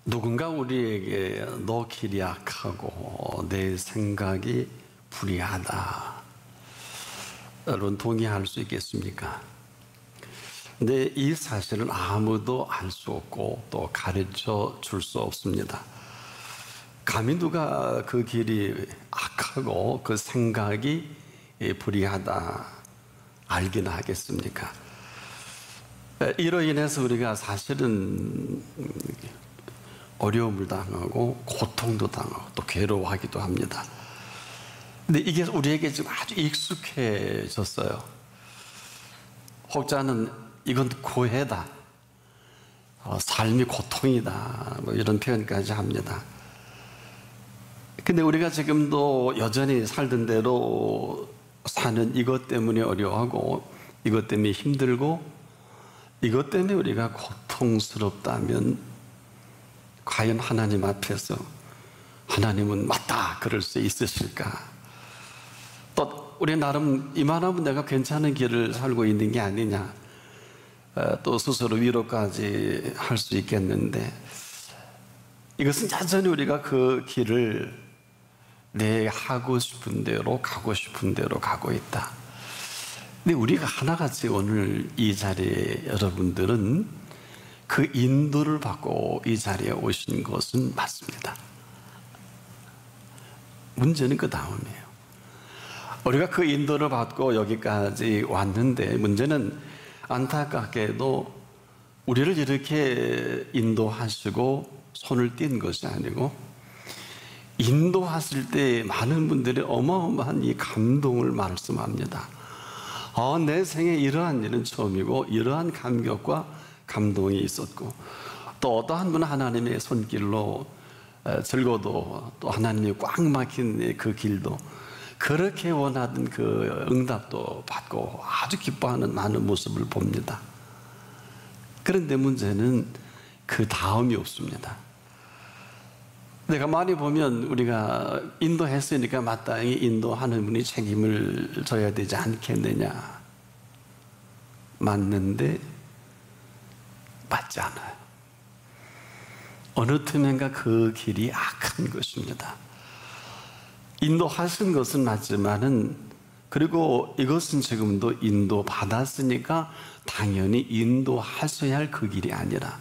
누군가 우리에게 너 길이 약하고 내 생각이 불의하다, 여러분 동의할 수 있겠습니까? 근데 이 사실은 아무도 알 수 없고 또 가르쳐 줄 수 없습니다. 감히 누가 그 길이 악하고 그 생각이 불의하다 알기나 하겠습니까? 이로 인해서 우리가 사실은 어려움을 당하고 고통도 당하고 또 괴로워하기도 합니다. 근데 이게 우리에게 지금 아주 익숙해졌어요. 혹자는 이건 고해다, 삶이 고통이다, 뭐 이런 표현까지 합니다. 근데 우리가 지금도 여전히 살던 대로 사는 이것 때문에 어려워하고 이것 때문에 힘들고 이것 때문에 우리가 고통스럽다면 과연 하나님 앞에서 하나님은 맞다 그럴 수 있으실까? 또 우리 나름 이만하면 내가 괜찮은 길을 살고 있는 게 아니냐, 또 스스로 위로까지 할 수 있겠는데, 이것은 여전히 우리가 그 길을 내 하고 싶은 대로 가고 싶은 대로 가고 있다. 근데 우리가 하나같이 오늘 이 자리에 여러분들은 그 인도를 받고 이 자리에 오신 것은 맞습니다. 문제는 그 다음이에요. 우리가 그 인도를 받고 여기까지 왔는데, 문제는 안타깝게도 우리를 이렇게 인도하시고 손을 띈 것이 아니고, 인도하실 때 많은 분들이 어마어마한 이 감동을 말씀합니다. 내 생에 이러한 일은 처음이고 이러한 감격과 감동이 있었고, 또 어떠한 분은 하나님의 손길로 즐거도 또 하나님이 꽉 막힌 그 길도 그렇게 원하던 그 응답도 받고 아주 기뻐하는 많은 모습을 봅니다. 그런데 문제는 그 다음이 없습니다. 내가 많이 보면 우리가 인도했으니까 마땅히 인도하는 분이 책임을 져야 되지 않겠느냐. 맞는데 맞지 않아요. 어느 틈엔가 그 길이 악한 것입니다. 인도하신 것은 맞지만은, 그리고 이것은 지금도 인도받았으니까 당연히 인도하셔야 할 그 길이 아니라,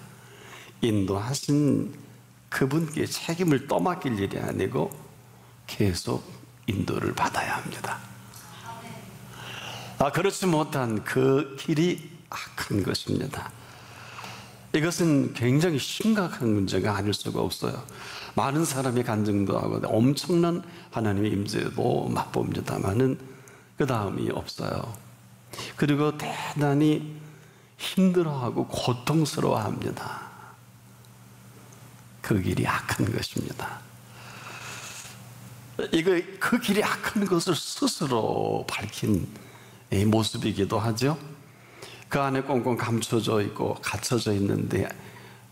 인도하신 그분께 책임을 떠맡길 일이 아니고 계속 인도를 받아야 합니다. 그렇지 못한 그 길이 악한 것입니다. 이것은 굉장히 심각한 문제가 아닐 수가 없어요. 많은 사람이 간증도 하고 엄청난 하나님의 임재도 맛봅니다만은 그 다음이 없어요. 그리고 대단히 힘들어하고 고통스러워합니다. 그 길이 악한 것입니다. 그 길이 악한 것을 스스로 밝힌 모습이기도 하죠. 그 안에 꽁꽁 감춰져 있고 갇혀져 있는데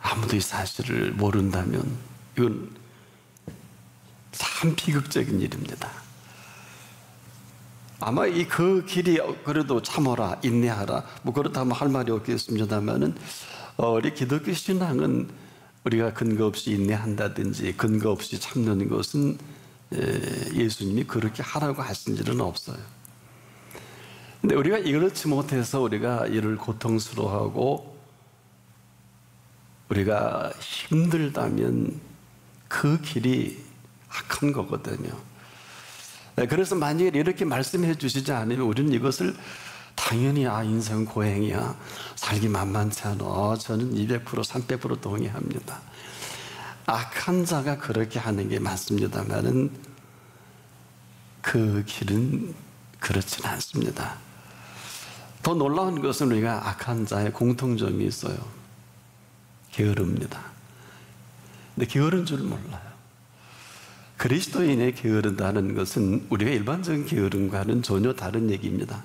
아무도 이 사실을 모른다면 이건 참 비극적인 일입니다. 아마 그 길이 그래도 참어라, 인내하라, 뭐 그렇다면 할 말이 없겠습니다만은, 우리 기독교 신앙은 우리가 근거 없이 인내한다든지 근거 없이 참는 것은 예수님이 그렇게 하라고 하신 일은 없어요. 근데 우리가 이렇지 못해서 우리가 이를 고통스러워하고 우리가 힘들다면 그 길이 악한 거거든요. 그래서 만약에 이렇게 말씀해 주시지 않으면 우리는 이것을 당연히 인생은 고행이야, 살기 만만치 않아, 저는 200% 300% 동의합니다. 악한 자가 그렇게 하는 게 맞습니다만은 그 길은 그렇지는 않습니다. 더 놀라운 것은 우리가 악한 자의 공통점이 있어요. 게으릅니다. 근데 게으른 줄 몰라요. 그리스도인의 게으르다는 것은 우리가 일반적인 게으름과는 전혀 다른 얘기입니다.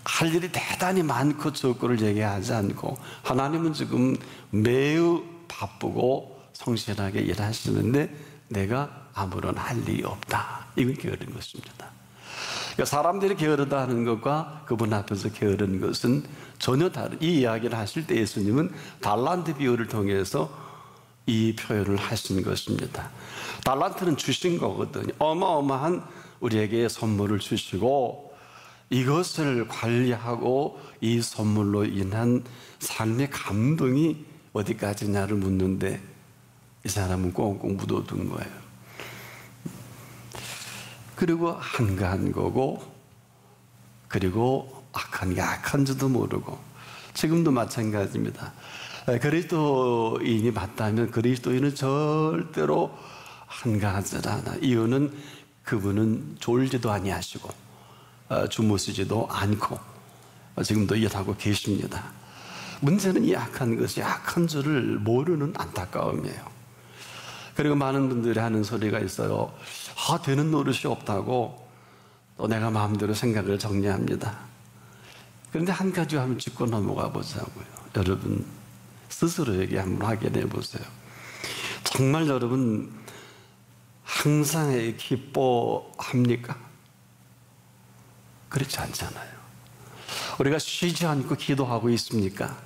할 일이 대단히 많고 적고를 얘기하지 않고, 하나님은 지금 매우 바쁘고 성실하게 일하시는데 내가 아무런 할 일이 없다. 이건 게으른 것입니다. 그러니까 사람들이 게으르다 하는 것과 그분 앞에서 게으른 것은 전혀 다른, 이 이야기를 하실 때 예수님은 달란트 비유를 통해서 이 표현을 하신 것입니다. 달란트는 주신 거거든요. 어마어마한 우리에게 선물을 주시고 이것을 관리하고 이 선물로 인한 삶의 감동이 어디까지냐를 묻는데 이 사람은 꽁꽁 묻어둔 거예요. 그리고 한가한 거고, 그리고 악한 게 악한지도 모르고, 지금도 마찬가지입니다. 그리스도인이 맞다면 그리스도인은 절대로 한가하지 않아. 이유는 그분은 졸지도 아니하시고 주무시지도 않고 지금도 일하고 계십니다. 문제는 이 악한 것이 악한 줄을 모르는 안타까움이에요. 그리고 많은 분들이 하는 소리가 있어요. 되는 노릇이 없다고 또 내가 마음대로 생각을 정리합니다. 그런데 한 가지 한번 짚고 넘어가 보자고요. 여러분 스스로에게 한번 확인해 보세요. 정말 여러분 항상 기뻐합니까? 그렇지 않잖아요. 우리가 쉬지 않고 기도하고 있습니까?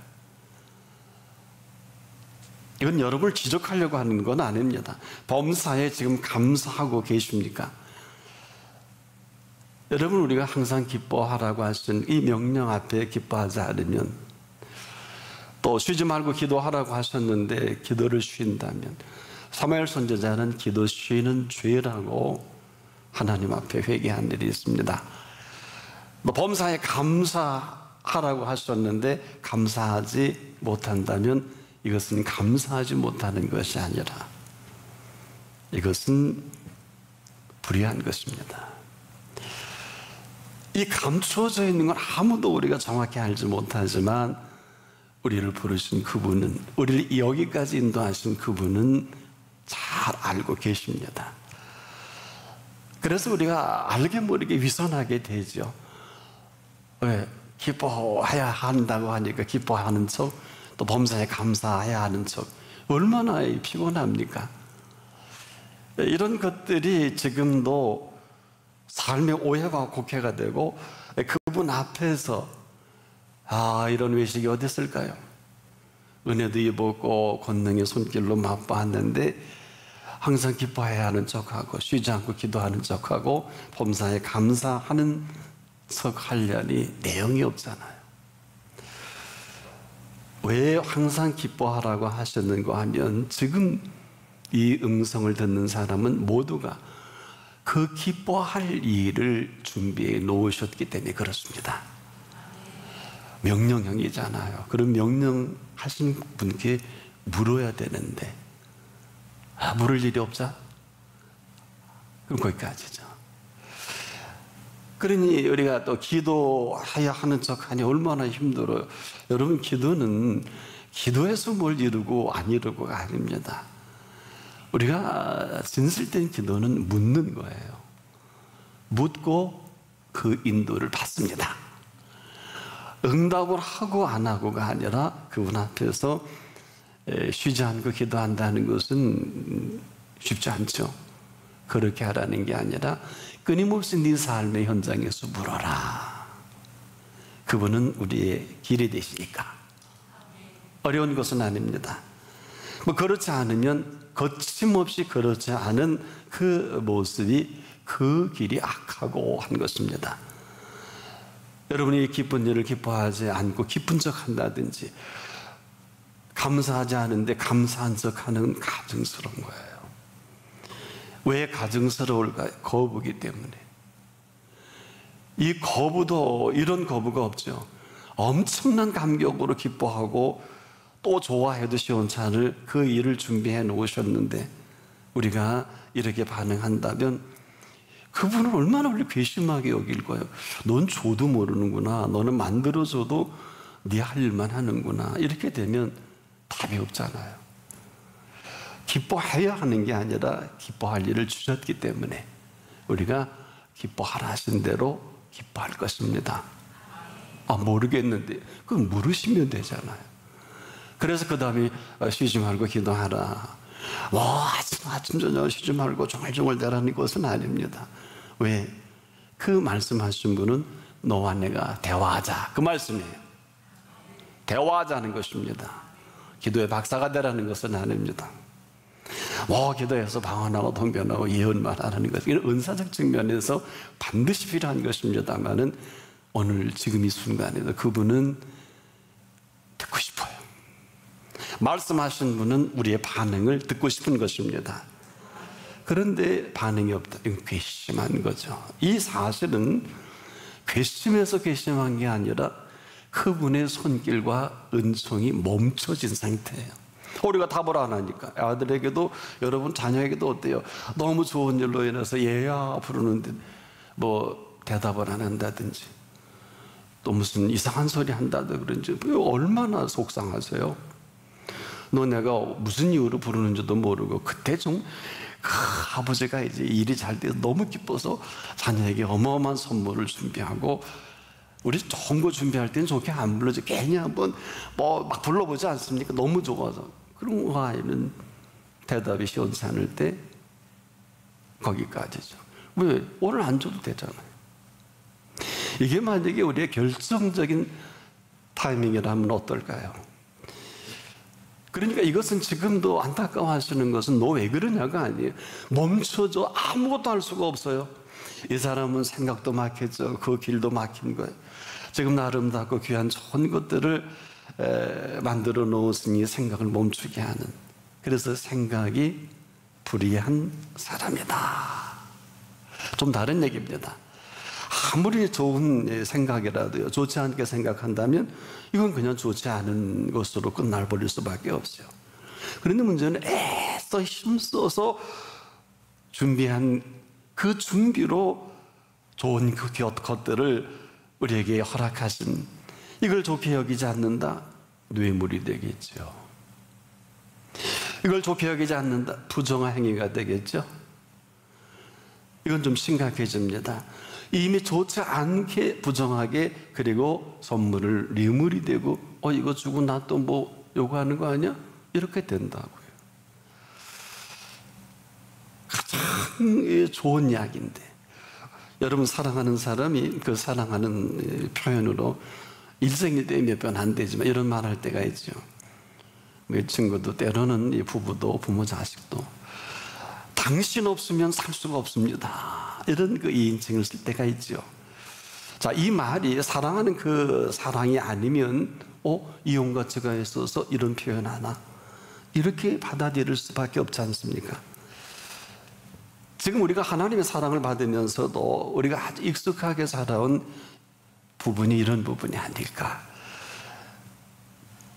이건 여러분을 지적하려고 하는 건 아닙니다. 범사에 지금 감사하고 계십니까? 여러분, 우리가 항상 기뻐하라고 하신 이 명령 앞에 기뻐하지 않으면, 또 쉬지 말고 기도하라고 하셨는데 기도를 쉰다면, 사무엘 선지자는 기도 쉬는 죄라고 하나님 앞에 회개한 일이 있습니다. 범사에 감사하라고 하셨는데 감사하지 못한다면 이것은 감사하지 못하는 것이 아니라 이것은 불의한 것입니다. 이 감추어져 있는 건 아무도 우리가 정확히 알지 못하지만 우리를 부르신 그분은, 우리를 여기까지 인도하신 그분은 잘 알고 계십니다. 그래서 우리가 알게 모르게 위선하게 되죠. 왜? 기뻐해야 한다고 하니까 기뻐하는 척, 또 범사에 감사해야 하는 척, 얼마나 피곤합니까? 이런 것들이 지금도 삶의 오해와 곡해가 되고, 그분 앞에서 이런 외식이 어디 있을까요? 은혜도 입었고 권능의 손길로 맛봤는데 항상 기뻐해야 하는 척하고 쉬지 않고 기도하는 척하고 범사에 감사하는 척 하려니 내용이 없잖아요. 왜 항상 기뻐하라고 하셨는가 하면 지금 이 음성을 듣는 사람은 모두가 그 기뻐할 일을 준비해 놓으셨기 때문에 그렇습니다. 명령형이잖아요. 그런 명령하신 분께 물어야 되는데 물을 일이 없자? 그럼 거기까지죠. 그러니 우리가 또 기도해야 하는 척하니 얼마나 힘들어요. 여러분, 기도는 기도해서 뭘 이루고 안 이루고가 아닙니다. 우리가 진실된 기도는 묻는 거예요. 묻고 그 인도를 받습니다. 응답을 하고 안 하고가 아니라 그분 앞에서 쉬지 않고 기도한다는 것은 쉽지 않죠. 그렇게 하라는 게 아니라 끊임없이 네 삶의 현장에서 물어라. 그분은 우리의 길이 되시니까. 어려운 것은 아닙니다. 그렇지 않으면 거침없이 그렇지 않은 그 모습이 그 길이 악하고 한 것입니다. 여러분이 기쁜 일을 기뻐하지 않고 기쁜 척 한다든지 감사하지 않은데 감사한 척 하는 가증스러운 거예요. 왜 가증스러울까요? 거부기 때문에. 이 거부도 이런 거부가 없죠. 엄청난 감격으로 기뻐하고 또 좋아해도 시원찮을 그 일을 준비해 놓으셨는데 우리가 이렇게 반응한다면 그분은 얼마나 우리 괘씸하게 여길 거예요. 넌 줘도 모르는구나. 너는 만들어줘도 네 할 일만 하는구나. 이렇게 되면 답이 없잖아요. 기뻐해야 하는 게 아니라 기뻐할 일을 주셨기 때문에 우리가 기뻐하라 하신 대로 기뻐할 것입니다. 모르겠는데 그건 물으시면 되잖아요. 그래서 그 다음에 쉬지 말고 기도하라. 아침 저녁 쉬지 말고 종알종알 대라는 것은 아닙니다. 왜? 그 말씀하신 분은 너와 내가 대화하자, 그 말씀이에요. 대화하자는 것입니다. 기도의 박사가 되라는 것은 아닙니다. 기도해서 방언하고 통변하고 예언만 하는 것, 이런 은사적 측면에서 반드시 필요한 것입니다만은 오늘 지금 이 순간에도 그분은 듣고 싶어요. 말씀하신 분은 우리의 반응을 듣고 싶은 것입니다. 그런데 반응이 없다. 이건 괘씸한 거죠. 이 사실은 괘씸해서 괘씸한 게 아니라 그분의 손길과 은총이 멈춰진 상태예요. 우리가 답을 안 하니까. 아들에게도, 여러분 자녀에게도 어때요? 너무 좋은 일로 인해서 얘야 부르는데 대답을 안 한다든지, 또 무슨 이상한 소리 한다든지 그런지 얼마나 속상하세요? 너 내가 무슨 이유로 부르는지도 모르고, 그때 좀 아버지가 이제 일이 잘 돼서 너무 기뻐서 자녀에게 어마어마한 선물을 준비하고, 우리 좋은 거 준비할 때는 좋게 안 불러줘. 괜히 한번 막 불러보지 않습니까? 너무 좋아서. 그런 아이는 대답이 시원치 않을 때 거기까지죠. 왜? 오늘 안 줘도 되잖아요. 이게 만약에 우리의 결정적인 타이밍이라면 어떨까요? 그러니까 이것은 지금도 안타까워하시는 것은 너 왜 그러냐가 아니에요. 멈춰줘. 아무것도 할 수가 없어요. 이 사람은 생각도 막혔죠. 그 길도 막힌 거예요. 지금 아름답고 귀한 좋은 것들을 만들어 놓으시니 생각을 멈추게 하는, 그래서 생각이 불의한 사람이다. 좀 다른 얘기입니다. 아무리 좋은 생각이라도요, 좋지 않게 생각한다면 이건 그냥 좋지 않은 것으로 끝날버릴 수밖에 없어요. 그런데 문제는 애써 힘써서 준비한 그 준비로 좋은 그 것들을 우리에게 허락하신, 이걸 좋게 여기지 않는다? 뇌물이 되겠죠. 이걸 좋게 여기지 않는다? 부정한 행위가 되겠죠. 이건 좀 심각해집니다. 이미 좋지 않게 부정하게, 그리고 선물을 뇌물이 되고, 이거 주고 나 또 요구하는 거 아니야? 이렇게 된다고요. 가장 좋은 약인데, 여러분 사랑하는 사람이 그 사랑하는 표현으로 일생일 때 몇 번 안 되지만 이런 말 할 때가 있죠. 친구도 때로는 이 부부도 부모 자식도 당신 없으면 살 수가 없습니다, 이런 그 이인칭을 쓸 때가 있죠. 자, 이 말이 사랑하는 그 사랑이 아니면 이용 가치가 있어서 이런 표현 하나, 이렇게 받아들일 수밖에 없지 않습니까? 지금 우리가 하나님의 사랑을 받으면서도 우리가 아주 익숙하게 살아온 부분이 이런 부분이 아닐까.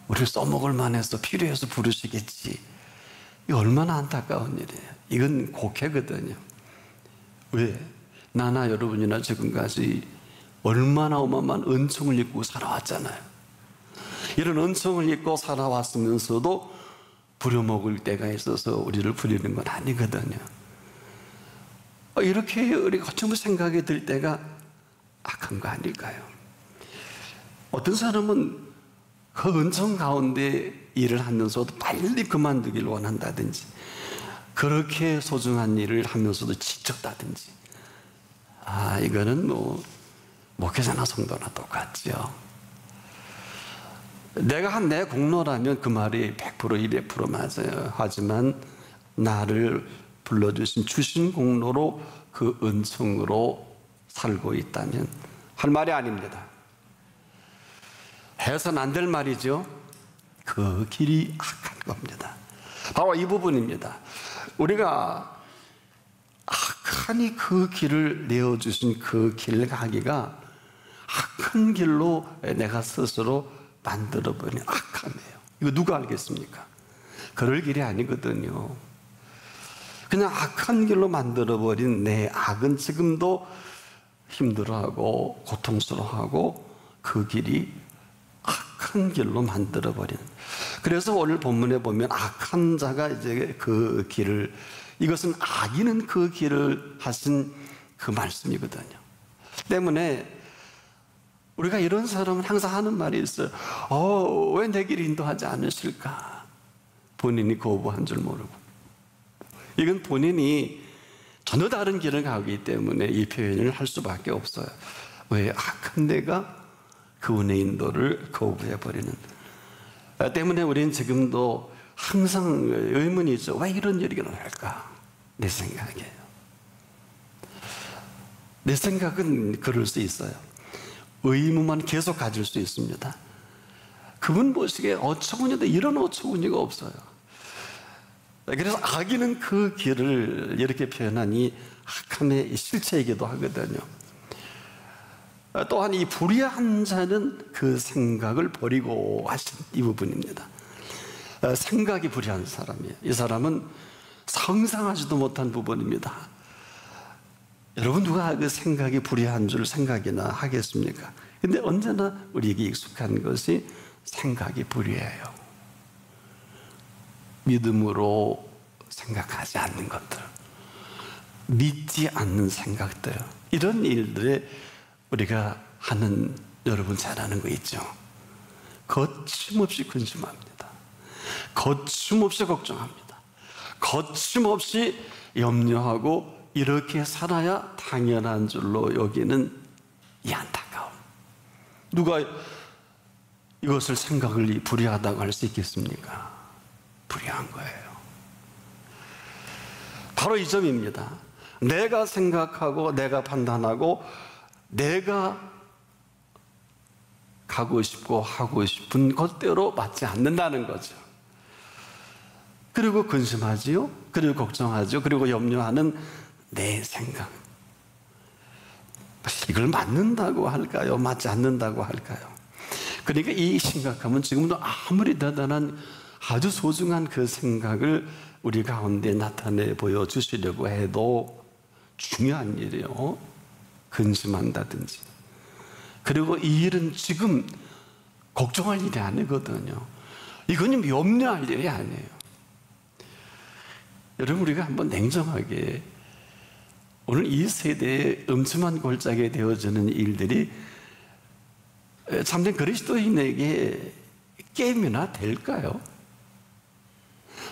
우리를 써먹을 만해서 필요해서 부르시겠지. 이거 얼마나 안타까운 일이에요. 이건 곡해거든요. 왜? 나나 여러분이나 지금까지 얼마나 어마어마한 은총을 입고 살아왔잖아요. 이런 은총을 입고 살아왔으면서도 부려먹을 때가 있어서 우리를 부리는 건 아니거든요. 이렇게 우리가 전부 생각이 들 때가 악한 거 아닐까요? 어떤 사람은 그 은총 가운데 일을 하면서도 빨리 그만두기를 원한다든지, 그렇게 소중한 일을 하면서도 지쳤다든지, 이거는 목회자나 성도나 똑같죠. 내가 한 내 공로라면 그 말이 100% 200% 맞아요. 하지만 나를 불러주신 주신 공로로 그 은총으로 살고 있다면 할 말이 아닙니다. 해서는 안 될 말이죠. 그 길이 악한 겁니다. 바로 이 부분입니다. 우리가 악하니 그 길을 내어주신 그 길 가기가 악한 길로 내가 스스로 만들어버린 악함이에요. 이거 누가 알겠습니까? 그럴 길이 아니거든요. 그냥 악한 길로 만들어버린 내 악은 지금도 힘들어하고 고통스러워하고, 그 길이 악한 길로 만들어버린. 그래서 오늘 본문에 보면 악한 자가 이제 그 길을, 이것은 악인은 그 길을 하신 그 말씀이거든요. 때문에 우리가 이런 사람은 항상 하는 말이 있어요. 왜 내 길 인도하지 않으실까? 본인이 거부한 줄 모르고. 이건 본인이 전혀 다른 길을 가기 때문에 이 표현을 할 수밖에 없어요. 왜? 악한 내가 그분의 인도를 거부해버리는 때문에 우리는 지금도 항상 의문이 있죠. 왜 이런 일이 일어날까? 내 생각이에요. 내 생각은 그럴 수 있어요. 의문만 계속 가질 수 있습니다. 그분 보시기에 어처구니도 이런 어처구니가 없어요. 그래서 악인은 그 길을 이렇게 표현하니 악함의 실체이기도 하거든요. 또한 이 불의한 자는 그 생각을 버리고 하신 이 부분입니다. 생각이 불의한 사람이에요. 이 사람은 상상하지도 못한 부분입니다. 여러분, 누가 그 생각이 불의한 줄 생각이나 하겠습니까? 근데 언제나 우리에게 익숙한 것이 생각이 불의해요. 믿음으로 생각하지 않는 것들, 믿지 않는 생각들, 이런 일들에 우리가 하는, 여러분 잘 아는 거 있죠? 거침없이 근심합니다. 거침없이 걱정합니다. 거침없이 염려하고 이렇게 살아야 당연한 줄로 여기는 이 안타까움. 누가 이것을 생각을 불의하다고 할 수 있겠습니까? 불의한 거예요. 바로 이 점입니다. 내가 생각하고 내가 판단하고 내가 가고 싶고 하고 싶은 것대로 맞지 않는다는 거죠. 그리고 근심하지요. 그리고 걱정하죠. 그리고 염려하는 내 생각. 이걸 맞는다고 할까요? 맞지 않는다고 할까요? 그러니까 이 심각함은 지금도 아무리 대단한 아주 소중한 그 생각을 우리 가운데 나타내 보여주시려고 해도 중요한 일이에요. 근심한다든지. 그리고 이 일은 지금 걱정할 일이 아니거든요. 이건 염려할 일이 아니에요. 여러분, 우리가 한번 냉정하게 오늘 이 세대에 음침한 골짜기에 되어지는 일들이 참된 그리스도인에게 게임이나 될까요?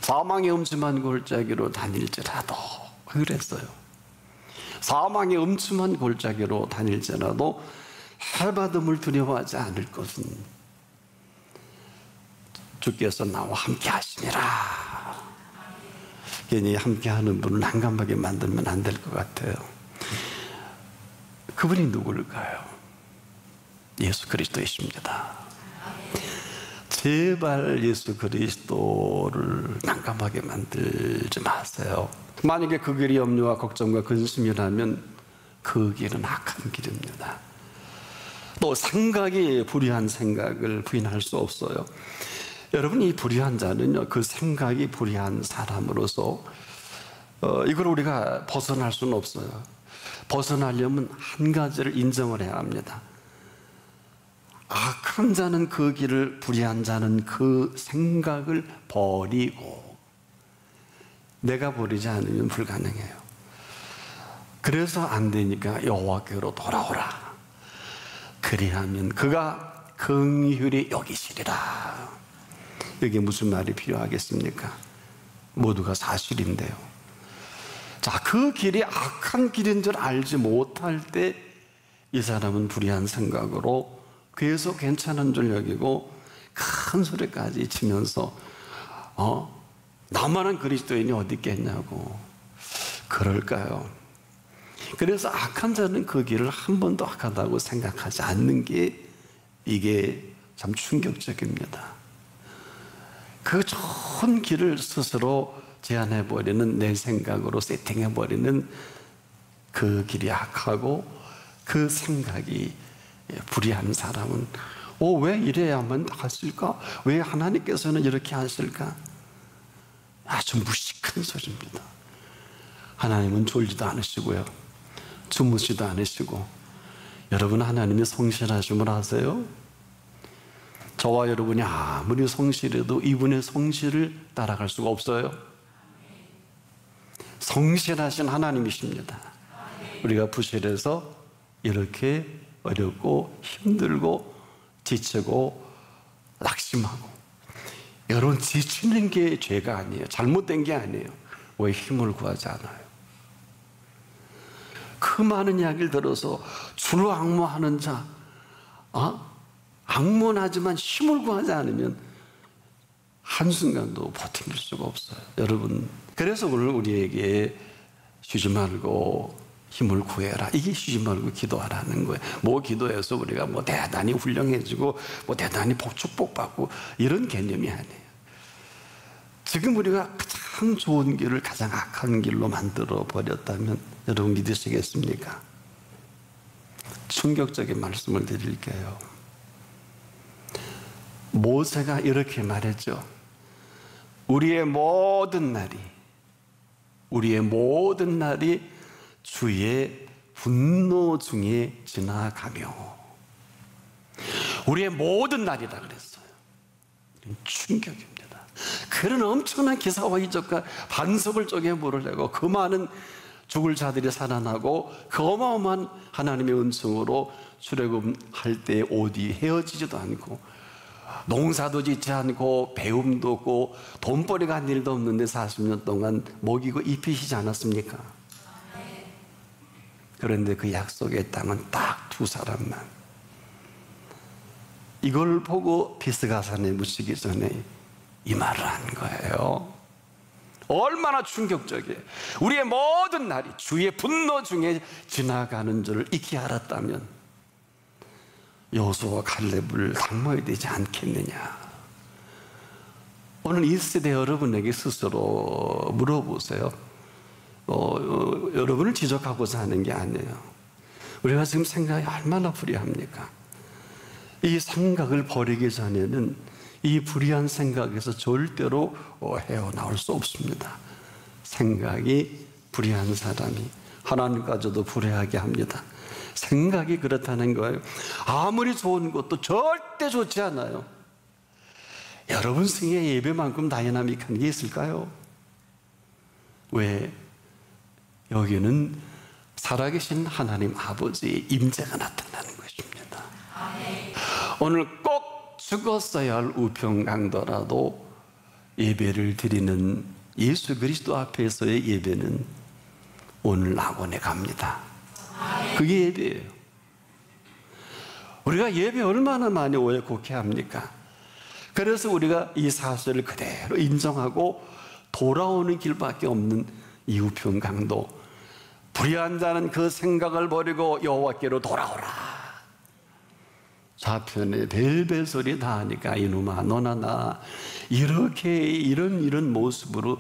사망의 음침한 골짜기로 다닐지라도 그랬어요. 사망의 음침한 골짜기로 다닐지라도 해받음을 두려워하지 않을 것은 주께서 나와 함께 하시니라. 괜히 함께하는 분을 난감하게 만들면 안 될 것 같아요. 그분이 누굴까요? 예수 그리스도이십니다. 제발 예수 그리스도를 난감하게 만들지 마세요. 만약에 그 길이 염려와 걱정과 근심이라면 그 길은 악한 길입니다. 또 생각이 불의한 생각을 부인할 수 없어요. 여러분, 이 불의한 자는요, 그 생각이 불의한 사람으로서 이걸 우리가 벗어날 수는 없어요. 벗어나려면 한 가지를 인정을 해야 합니다. 악한 자는 그 길을, 불의한 자는 그 생각을 버리고, 내가 버리지 않으면 불가능해요. 그래서 안 되니까 여호와께로 돌아오라. 그리하면 그가 긍휼히 여기시리라. 여기에 무슨 말이 필요하겠습니까? 모두가 사실인데요. 자, 그 길이 악한 길인 줄 알지 못할 때 이 사람은 불의한 생각으로 계속 괜찮은 줄 여기고 큰 소리까지 치면서 나만한 그리스도인이 어디 있겠냐고 그럴까요? 그래서 악한 자는 그 길을 한 번도 악하다고 생각하지 않는 게 이게 참 충격적입니다. 그 좋은 길을 스스로 제안해버리는, 내 생각으로 세팅해버리는 그 길이 악하고 그 생각이 불의한 사람은 왜 이래야만 하실까? 왜 하나님께서는 이렇게 하실까? 아주 무식한 소리입니다. 하나님은 졸지도 않으시고요, 주무시도 않으시고, 여러분 하나님이 성실하심을 아세요? 저와 여러분이 아무리 성실해도 이분의 성실을 따라갈 수가 없어요. 성실하신 하나님이십니다. 우리가 부실해서 이렇게 어렵고 힘들고 지치고 낙심하고, 여러분 지치는 게 죄가 아니에요. 잘못된 게 아니에요. 왜 힘을 구하지 않아요? 그 많은 이야기를 들어서 주로 앙모하는 자, 앙모하지만 힘을 구하지 않으면 한순간도 버틸 수가 없어요. 여러분, 그래서 오늘 우리에게 쉬지 말고 힘을 구해라. 이게 쉬지 말고 기도하라는 거예요. 뭐 기도해서 우리가 뭐 대단히 훌륭해지고 뭐 대단히 축복받고 이런 개념이 아니에요. 지금 우리가 가장 좋은 길을 가장 악한 길로 만들어 버렸다면 여러분 믿으시겠습니까? 충격적인 말씀을 드릴게요. 모세가 이렇게 말했죠. 우리의 모든 날이 주의 분노 중에 지나가며, 우리의 모든 날이라 그랬어요. 충격입니다. 그런 엄청난 기사와 이적과 반석을 쪼개 물을 내고 그 많은 죽을 자들이 살아나고 그 어마어마한 하나님의 은총으로 출애굽할 때 옷이 헤어지지도 않고 농사도 짓지 않고 배움도 없고 돈벌이가 한 일도 없는데 40년 동안 먹이고 입히시지 않았습니까? 그런데 그 약속의 땅은 딱 두 사람만. 이걸 보고 비스가산에 묻히기 전에 이 말을 한 거예요. 얼마나 충격적이에요. 우리의 모든 날이 주의 분노 중에 지나가는 줄 익히 알았다면 여호수아와 칼렙을 닮아야 되지 않겠느냐. 오늘 이 세대 여러분에게 스스로 물어보세요. 여러분을 지적하고자 하는 게 아니에요. 우리가 지금 생각이 얼마나 불의합니까? 이 생각을 버리기 전에는 이 불의한 생각에서 절대로 헤어나올 수 없습니다. 생각이 불의한 사람이 하나님까지도 불의하게 합니다. 생각이 그렇다는 거예요. 아무리 좋은 것도 절대 좋지 않아요. 여러분 생애 예배만큼 다이나믹한 게 있을까요? 왜? 여기는 살아계신 하나님 아버지의 임재가 나타나는 것입니다. 오늘 꼭 죽었어야 할 우평강도라도 예배를 드리는 예수 그리스도 앞에서의 예배는 오늘 낙원에 갑니다. 그게 예배예요. 우리가 예배 얼마나 많이 오해곡해 합니까? 그래서 우리가 이 사실을 그대로 인정하고 돌아오는 길밖에 없는 이 우평강도, 불의한 자는 그 생각을 버리고 여호와께로 돌아오라. 좌편에 벨벨 소리 다 하니까 이놈아 너나 나 이렇게 이런 모습으로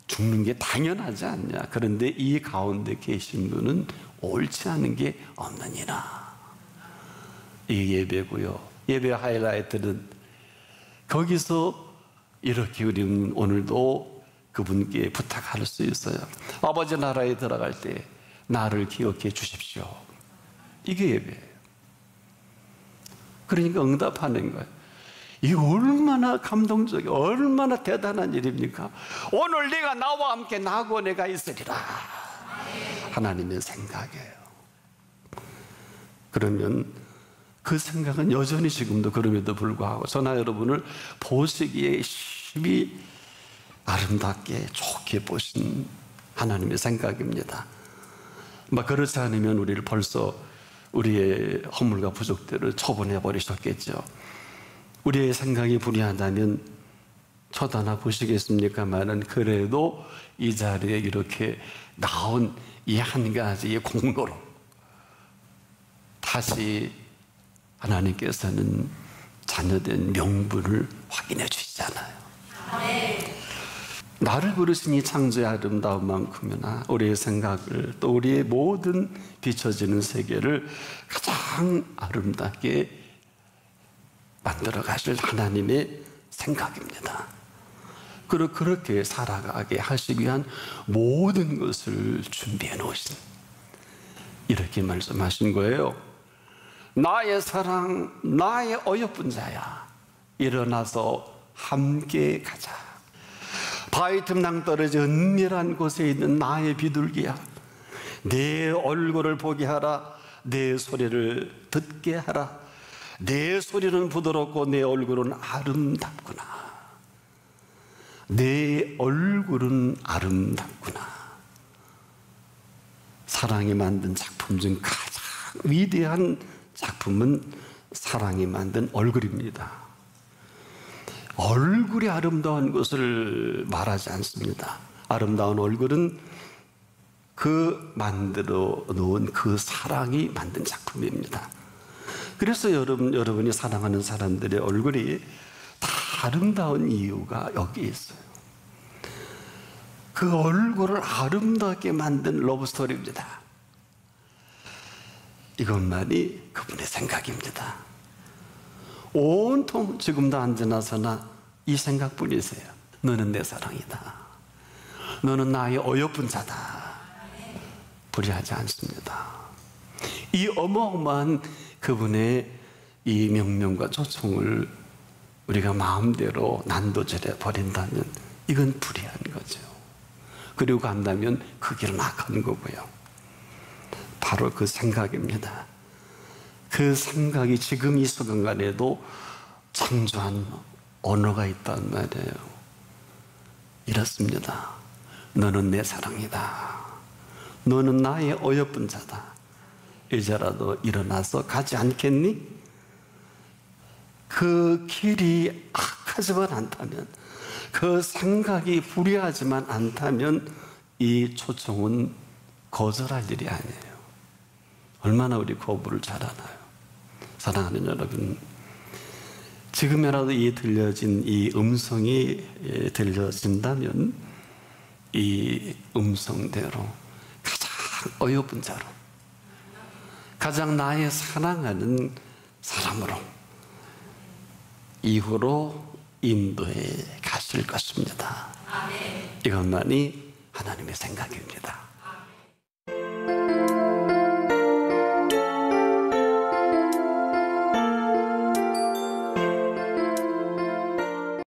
죽는 게 당연하지 않냐. 그런데 이 가운데 계신 분은 옳지 않은 게 없느니라. 이 예배고요. 예배 하이라이트는 거기서 이렇게 우리는 오늘도 그분께 부탁할 수 있어요. 아버지 나라에 들어갈 때 나를 기억해 주십시오. 이게 예배예요. 그러니까 응답하는 거예요. 이 얼마나 감동적이고 얼마나 대단한 일입니까? 오늘 네가 나와 함께 낙원에 가 있으리라. 하나님의 생각이에요. 그러면 그 생각은 여전히 지금도 그럼에도 불구하고 저나 여러분을 보시기에 심히 아름답게 좋게 보신 하나님의 생각입니다. 그렇지 않으면 우리를 벌써 우리의 허물과 부족들을 처분해 버리셨겠죠. 우리의 생각이 불의하다면 쳐다나 보시겠습니까마는 그래도 이 자리에 이렇게 나온 이 한 가지의 공로로 다시 하나님께서는 자녀된 명분을 확인해 주시잖아요. 나를 부르신 이 창조의 아름다운 만큼이나 우리의 생각을 또 우리의 모든 비춰지는 세계를 가장 아름답게 만들어 가실 하나님의 생각입니다. 그리고 그렇게 살아가게 하시기 위한 모든 것을 준비해 놓으신, 이렇게 말씀하신 거예요. 나의 사랑, 나의 어여쁜 자야, 일어나서 함께 가자. 바위 틈 낭떠러지 은밀한 곳에 있는 나의 비둘기야, 내 얼굴을 보게 하라. 내 소리를 듣게 하라. 내 소리는 부드럽고 내 얼굴은 아름답구나. 내 얼굴은 아름답구나. 사랑이 만든 작품 중 가장 위대한 작품은 사랑이 만든 얼굴입니다. 얼굴이 아름다운 것을 말하지 않습니다. 아름다운 얼굴은 그 만들어 놓은 그 사랑이 만든 작품입니다. 그래서 여러분이 사랑하는 사람들의 얼굴이 다 아름다운 이유가 여기 있어요. 그 얼굴을 아름답게 만든 러브스토리입니다. 이것만이 그분의 생각입니다. 온통 지금도 앉아나서나 이 생각뿐이세요. 너는 내 사랑이다. 너는 나의 어여쁜 자다. 불의하지 않습니다. 이 어마어마한 그분의 이 명령과 초청을 우리가 마음대로 난도질해 버린다면 이건 불의한 거죠. 그리고 간다면 그 길은 악한 거고요. 바로 그 생각입니다. 그 생각이 지금 이 순간에도 창조한 언어가 있단 말이에요. 이렇습니다. 너는 내 사랑이다. 너는 나의 어여쁜 자다. 이제라도 일어나서 가지 않겠니? 그 길이 악하지만 않다면, 그 생각이 불의하지만 않다면 이 초청은 거절할 일이 아니에요. 얼마나 우리 거부를 잘하나요? 사랑하는 여러분, 지금이라도 이 들려진 이 음성이 들려진다면 이 음성대로 가장 어여쁜 자로, 가장 나의 사랑하는 사람으로 이후로 인도에 가실 것입니다. 이것만이 하나님의 생각입니다.